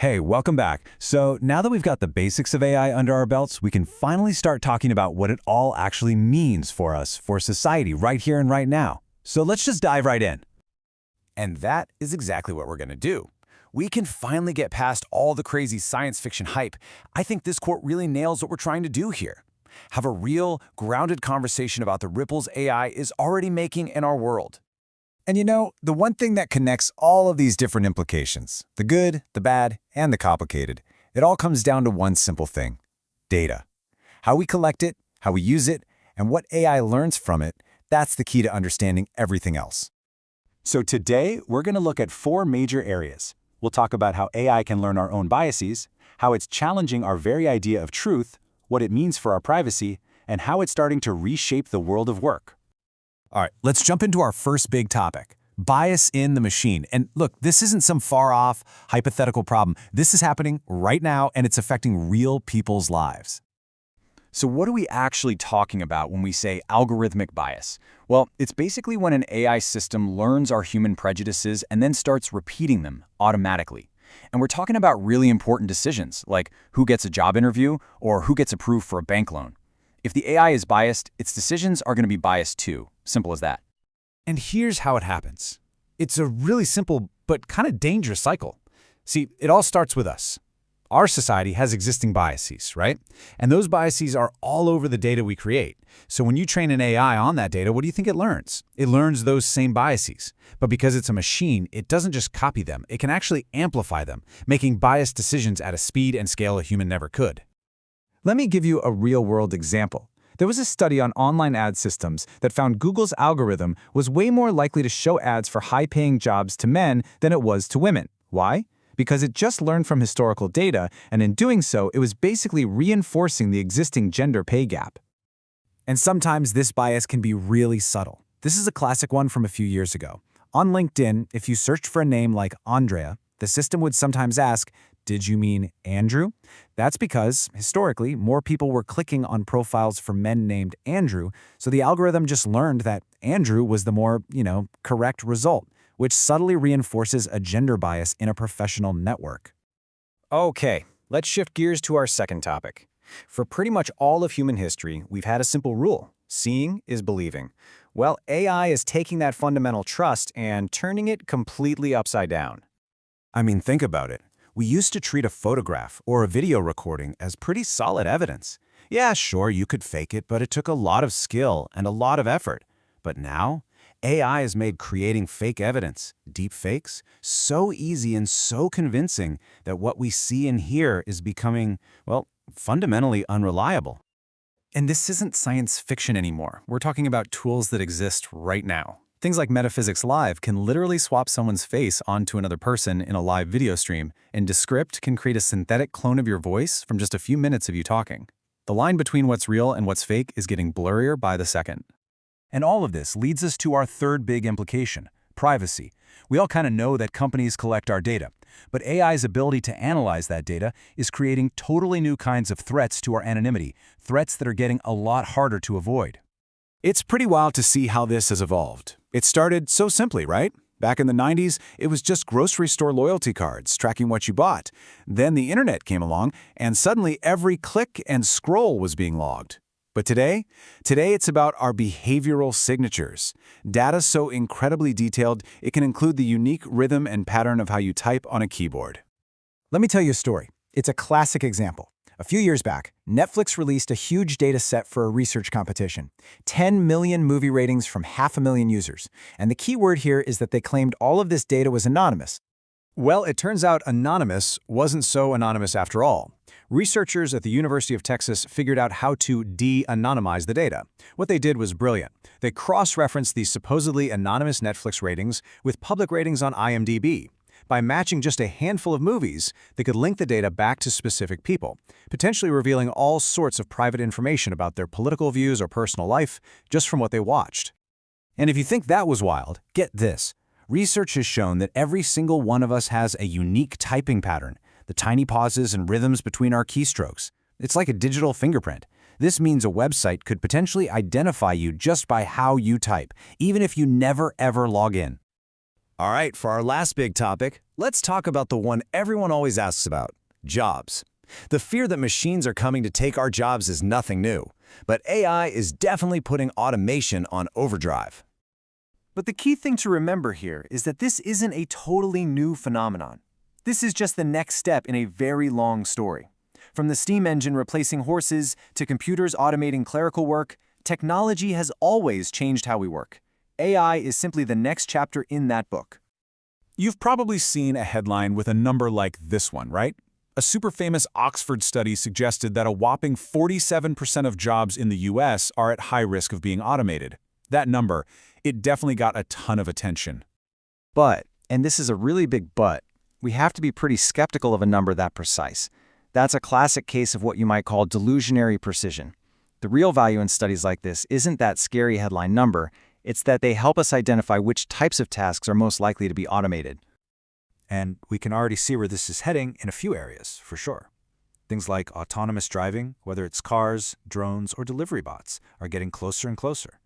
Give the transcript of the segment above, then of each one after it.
Hey, welcome back. So now that we've got the basics of AI under our belts, we can finally start talking about what it all actually means for us, for society, right here and right now. So let's just dive right in. And that is exactly what we're going to do. We can finally get past all the crazy science fiction hype. I think this quote really nails what we're trying to do here. Have a real, grounded conversation about the ripples AI is already making in our world. And you know, the one thing that connects all of these different implications, the good, the bad, and the complicated, it all comes down to one simple thing: data. How we collect it, how we use it, and what AI learns from it, that's the key to understanding everything else. So today, we're going to look at 4 major areas. We'll talk about how AI can learn our own biases, how it's challenging our very idea of truth, what it means for our privacy, and how it's starting to reshape the world of work. All right, let's jump into our first big topic: bias in the machine. And look, this isn't some far-off, hypothetical problem. This is happening right now, and it's affecting real people's lives. So what are we actually talking about when we say algorithmic bias? Well, it's basically when an AI system learns our human prejudices and then starts repeating them automatically. And we're talking about really important decisions, like who gets a job interview or who gets approved for a bank loan. If the AI is biased, its decisions are going to be biased too. Simple as that. And here's how it happens. It's a really simple but kind of dangerous cycle. See, it all starts with us. Our society has existing biases, right? And those biases are all over the data we create. So when you train an AI on that data, what do you think it learns? It learns those same biases. But because it's a machine, it doesn't just copy them. It can actually amplify them, making biased decisions at a speed and scale a human never could. Let me give you a real-world example. There was a study on online ad systems that found Google's algorithm was way more likely to show ads for high-paying jobs to men than it was to women. Why? Because it just learned from historical data, and in doing so, it was basically reinforcing the existing gender pay gap. And sometimes this bias can be really subtle. This is a classic one from a few years ago. On LinkedIn, if you searched for a name like Andrea, the system would sometimes ask, "Did you mean Andrew?" That's because, historically, more people were clicking on profiles for men named Andrew, so the algorithm just learned that Andrew was the more, correct result, which subtly reinforces a gender bias in a professional network. Okay, let's shift gears to our second topic. For pretty much all of human history, we've had a simple rule: seeing is believing. Well, AI is taking that fundamental trust and turning it completely upside down. I mean, think about it. We used to treat a photograph or a video recording as pretty solid evidence. Yeah, sure, you could fake it, but it took a lot of skill and a lot of effort. But now, AI has made creating fake evidence, deep fakes, so easy and so convincing that what we see and hear is becoming, well, fundamentally unreliable. And this isn't science fiction anymore. We're talking about tools that exist right now. Things like Metaphysics Live can literally swap someone's face onto another person in a live video stream, and Descript can create a synthetic clone of your voice from just a few minutes of you talking. The line between what's real and what's fake is getting blurrier by the second. And all of this leads us to our third big implication: privacy. We all kind of know that companies collect our data, but AI's ability to analyze that data is creating totally new kinds of threats to our anonymity, threats that are getting a lot harder to avoid. It's pretty wild to see how this has evolved. It started so simply, right? Back in the 90s, it was just grocery store loyalty cards tracking what you bought. Then the internet came along, and suddenly every click and scroll was being logged. But today it's about our behavioral signatures. Data so incredibly detailed, it can include the unique rhythm and pattern of how you type on a keyboard. Let me tell you a story. It's a classic example. A few years back, Netflix released a huge data set for a research competition. 10 million movie ratings from 500,000 users. And the key word here is that they claimed all of this data was anonymous. Well, it turns out anonymous wasn't so anonymous after all. Researchers at the University of Texas figured out how to de-anonymize the data. What they did was brilliant. They cross-referenced these supposedly anonymous Netflix ratings with public ratings on IMDb. By matching just a handful of movies, they could link the data back to specific people, potentially revealing all sorts of private information about their political views or personal life just from what they watched. And if you think that was wild, get this. Research has shown that every single one of us has a unique typing pattern, the tiny pauses and rhythms between our keystrokes. It's like a digital fingerprint. This means a website could potentially identify you just by how you type, even if you never ever log in. All right, for our last big topic, Let's talk about the one everyone always asks about, jobs. The fear that machines are coming to take our jobs is nothing new, but AI is definitely putting automation on overdrive. But the key thing to remember here is that this isn't a totally new phenomenon. This is just the next step in a very long story. From the steam engine replacing horses to computers automating clerical work, technology has always changed how we work. AI is simply the next chapter in that book. You've probably seen a headline with a number like this one, right? A super famous Oxford study suggested that a whopping 47% of jobs in the US are at high risk of being automated. That number, it definitely got a ton of attention. But, and this is a really big but, we have to be pretty skeptical of a number that precise. That's a classic case of what you might call delusionary precision. The real value in studies like this isn't that scary headline number, it's that they help us identify which types of tasks are most likely to be automated. And we can already see where this is heading in a few areas, for sure. Things like autonomous driving, whether it's cars, drones, or delivery bots, are getting closer and closer.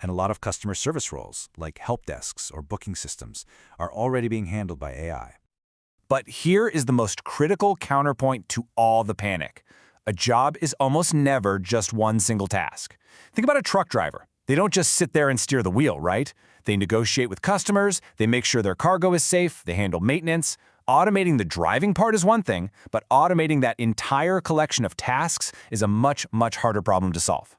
And a lot of customer service roles, like help desks or booking systems, are already being handled by AI. But here is the most critical counterpoint to all the panic. A job is almost never just one single task. Think about a truck driver. They don't just sit there and steer the wheel, right? They negotiate with customers, they make sure their cargo is safe, they handle maintenance. Automating the driving part is one thing, but automating that entire collection of tasks is a much, much harder problem to solve.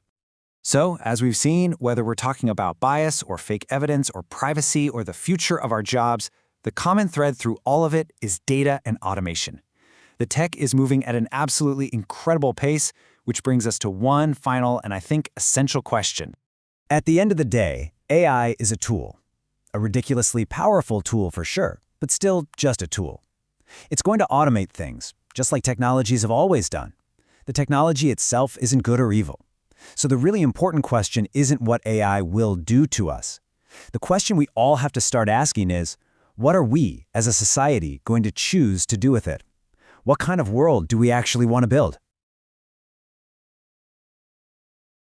So, as we've seen, whether we're talking about bias or fake evidence or privacy or the future of our jobs, the common thread through all of it is data and automation. The tech is moving at an absolutely incredible pace, which brings us to one final and I think essential question. At the end of the day, AI is a tool. A ridiculously powerful tool for sure, but still just a tool. It's going to automate things, just like technologies have always done. The technology itself isn't good or evil. So the really important question isn't what AI will do to us. The question we all have to start asking is, what are we, as a society, going to choose to do with it? What kind of world do we actually want to build?